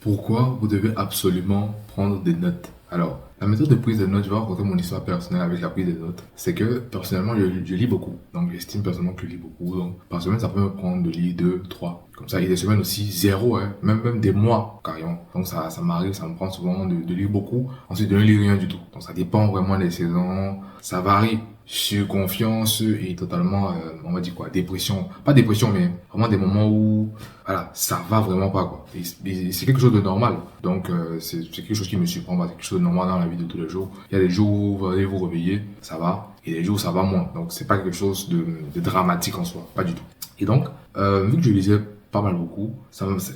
Pourquoi vous devez absolument prendre des notes? Alors, la méthode de prise de notes, je vais raconter mon histoire personnelle avec la prise de notes. C'est que, personnellement, je lis beaucoup. Donc, j'estime personnellement que je lis beaucoup. Donc, par semaine, ça peut me prendre de lire 2, 3. Comme ça, il y a des semaines aussi, zéro, hein. Même des mois, carrément. Donc, ça m'arrive, ça me prend souvent de lire beaucoup. Ensuite, de ne lire rien du tout. Donc, ça dépend vraiment des saisons. Ça varie. Sur confiance et totalement, on va dire quoi, dépression. Pas dépression, mais vraiment des moments où, voilà, ça va vraiment pas, quoi. Et c'est quelque chose de normal. Donc, c'est quelque chose qui me surprend, c'est quelque chose de normal dans la vie de tous les jours. Il y a des jours où vous allez vous réveiller, ça va, et des jours où ça va moins. Donc, c'est pas quelque chose de dramatique en soi, pas du tout. Et donc, vu que je lisais pas mal beaucoup,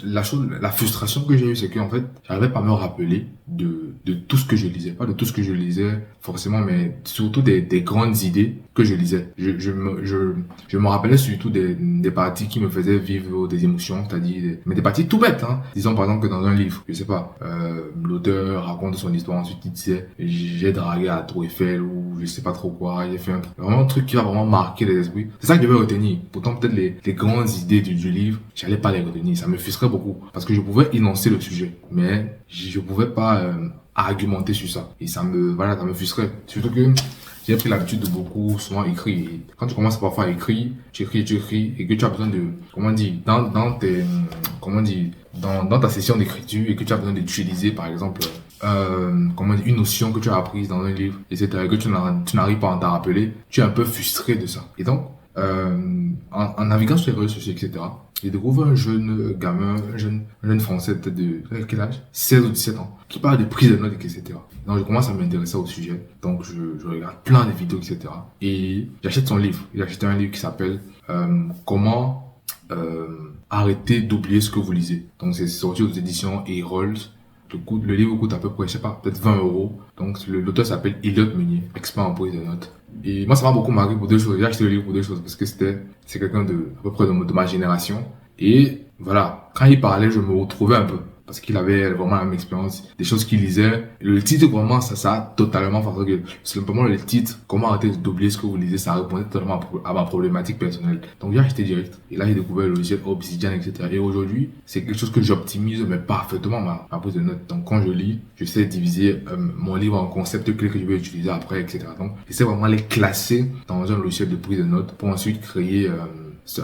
la frustration que j'ai eue, c'est qu'en fait, j'arrivais pas à me rappeler de tout ce que je lisais. Pas de tout ce que je lisais, forcément, mais surtout des grandes idées que je lisais. Je me rappelais surtout des parties qui me faisaient vivre des émotions, c'est-à-dire, mais des parties tout bêtes, hein. Disons par exemple que dans un livre, je sais pas, l'auteur raconte son histoire, ensuite il disait, j'ai dragué à la Tour Eiffel, ou je sais pas trop quoi, il a fait vraiment un truc qui va vraiment marquer les esprits. C'est ça que je devais retenir. Pourtant, peut-être les grandes idées du livre, j'allais pas les retenir. Ça me frustrait beaucoup. Parce que je pouvais énoncer le sujet, mais je pouvais pas argumenter sur ça. Et ça me frustrait. Surtout que j'ai pris l'habitude de beaucoup souvent écrire. Et quand tu commences parfois à écrire, tu écris, et que tu as besoin de, comment dire, dans ta session d'écriture, et que tu as besoin d'utiliser, par exemple, une notion que tu as apprise dans un livre, etc., et que tu n'arrives pas à t'en rappeler, tu es un peu frustré de ça. Et donc, en naviguant sur les réseaux sociaux, etc., j'ai découvert un jeune gamin, un jeune français, peut-être de quel âge? 16 ou 17 ans, qui parle de prise de notes, etc. Donc, je commence à m'intéresser au sujet. Donc, je regarde plein de vidéos, etc. Et j'achète son livre. J'ai acheté un livre qui s'appelle Comment arrêter d'oublier ce que vous lisez. Donc, c'est sorti aux éditions Erol. Le livre coûte à peu près, je sais pas, peut-être 20 euros. Donc, l'auteur s'appelle Elliot Meunier, expert en prise de notes. Et moi, ça m'a beaucoup marqué pour deux choses. J'ai acheté le livre pour deux choses, parce que c'est quelqu'un à peu près de ma génération. Et voilà, quand il parlait, je me retrouvais un peu. Parce qu'il avait vraiment la même expérience, des choses qu'il lisait. Le titre, vraiment, ça a totalement, parce que simplement le titre, comment arrêter d'oublier ce que vous lisez, ça répondait totalement à ma problématique personnelle. Donc, j'ai acheté direct. Et là, j'ai découvert le logiciel Obsidian, etc. Et aujourd'hui, c'est quelque chose que j'optimise, mais parfaitement, ma prise de notes. Donc, quand je lis, je sais diviser mon livre en concepts clés que je vais utiliser après, etc. Donc, j'essaie vraiment de les classer dans un logiciel de prise de notes pour ensuite créer,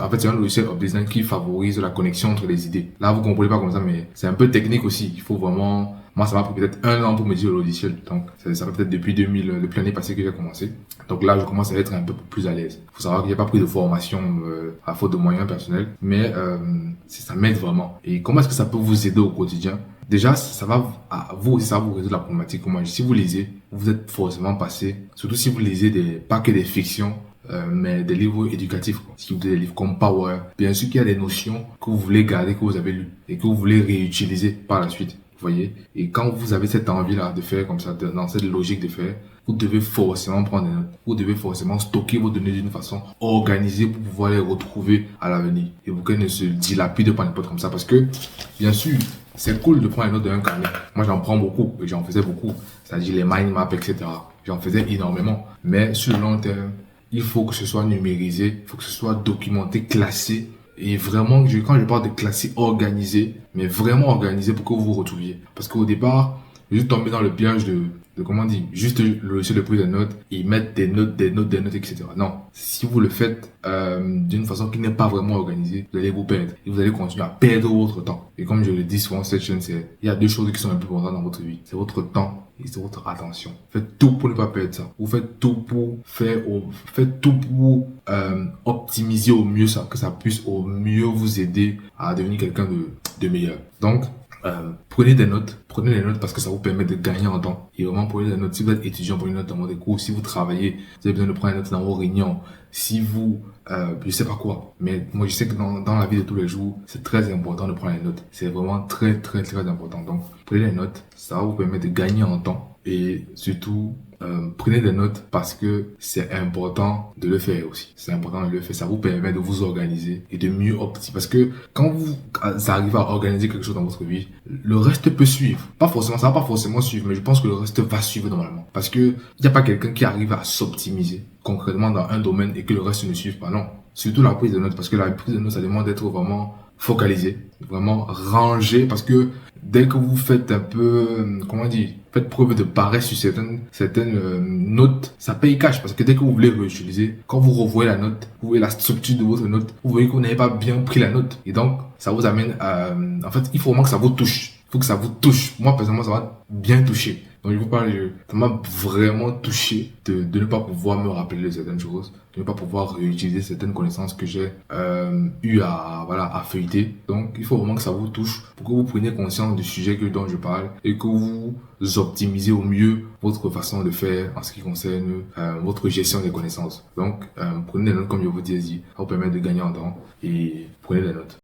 en fait, c'est un logiciel Obsidian qui favorise la connexion entre les idées. Là, vous comprenez pas comme ça, mais c'est un peu technique aussi. Il faut vraiment, moi, ça m'a pris peut-être 1 an pour me dire le logiciel. Donc, ça fait peut-être depuis depuis l'année passée que j'ai commencé. Donc là, je commence à être un peu plus à l'aise. Faut savoir que j'ai pas pris de formation, à faute de moyens personnels, mais, ça m'aide vraiment. Et comment est-ce que ça peut vous aider au quotidien? Déjà, ça va vous résoudre la problématique. Comment, si vous lisez, vous êtes forcément passé, surtout si vous lisez pas que des fictions, mais des livres éducatifs, quoi. Si vous avez des livres comme Power, bien sûr qu'il y a des notions que vous voulez garder, que vous avez lues, et que vous voulez réutiliser par la suite. Vous voyez? Et quand vous avez cette envie-là de faire comme ça, dans cette logique de faire, vous devez forcément prendre des notes. Vous devez forcément stocker vos données d'une façon organisée pour pouvoir les retrouver à l'avenir. Et pour qu'elles ne se dilapident pas n'importe comme ça. Parce que, bien sûr, c'est cool de prendre les notes d'un carnet. Moi, j'en prends beaucoup, et j'en faisais beaucoup. C'est-à-dire les mind maps, etc. J'en faisais énormément. Mais sur le long terme, il faut que ce soit numérisé, il faut que ce soit documenté, classé. Et vraiment, quand je parle de classé, organisé, mais vraiment organisé pour que vous vous retrouviez. Parce qu'au départ, je suis tombé dans le piège de comment dire, juste le logiciel de prise de notes, et mettre des notes, etc. Non. Si vous le faites, d'une façon qui n'est pas vraiment organisée, vous allez vous perdre. Et vous allez continuer à perdre votre temps. Et comme je le dis souvent, cette chaîne, il y a deux choses qui sont les plus importantes dans votre vie. C'est votre temps et c'est votre attention. Faites tout pour ne pas perdre ça. Vous faites tout pour optimiser au mieux ça, que ça puisse au mieux vous aider à devenir quelqu'un de meilleur. Donc, prenez des notes parce que ça vous permet de gagner en temps. Et vraiment, prenez des notes. Si vous êtes étudiant, prenez des notes dans vos cours. Si vous travaillez, vous avez besoin de prendre des notes dans vos réunions. Si vous, je sais pas quoi. Mais moi, je sais que dans la vie de tous les jours, c'est très important de prendre les notes. C'est vraiment très, très, très important. Donc, prenez les notes. Ça va vous permettre de gagner en temps. Et surtout, prenez des notes parce que c'est important de le faire aussi. C'est important de le faire. Ça vous permet de vous organiser et de mieux optimiser. Parce que quand vous arrivez à organiser quelque chose dans votre vie, le reste peut suivre. Pas forcément, ça va pas forcément suivre, mais je pense que le reste va suivre normalement. Parce que il n'y a pas quelqu'un qui arrive à s'optimiser concrètement dans un domaine et que le reste ne suive pas. Non. Surtout la prise de notes, parce que la prise de notes, ça demande d'être vraiment focaliser, vraiment ranger, parce que dès que vous faites un peu, comment dire, faites preuve de paresse sur certaines notes, ça paye cash, parce que dès que vous voulez réutiliser, quand vous revoyez la note, vous voyez la structure de votre note, vous voyez que vous n'avez pas bien pris la note, et donc ça vous amène à, en fait, il faut vraiment que ça vous touche. Il faut que ça vous touche. Moi, personnellement, ça m'a bien touché. Donc, je vous parle, ça m'a vraiment touché de ne pas pouvoir me rappeler de certaines choses, de ne pas pouvoir réutiliser certaines connaissances que j'ai eu à feuilleter. Donc, il faut vraiment que ça vous touche pour que vous preniez conscience du sujet dont je parle et que vous optimisez au mieux votre façon de faire en ce qui concerne votre gestion des connaissances. Donc, prenez des notes comme je vous ai dit, ça vous permet de gagner en temps et prenez des notes.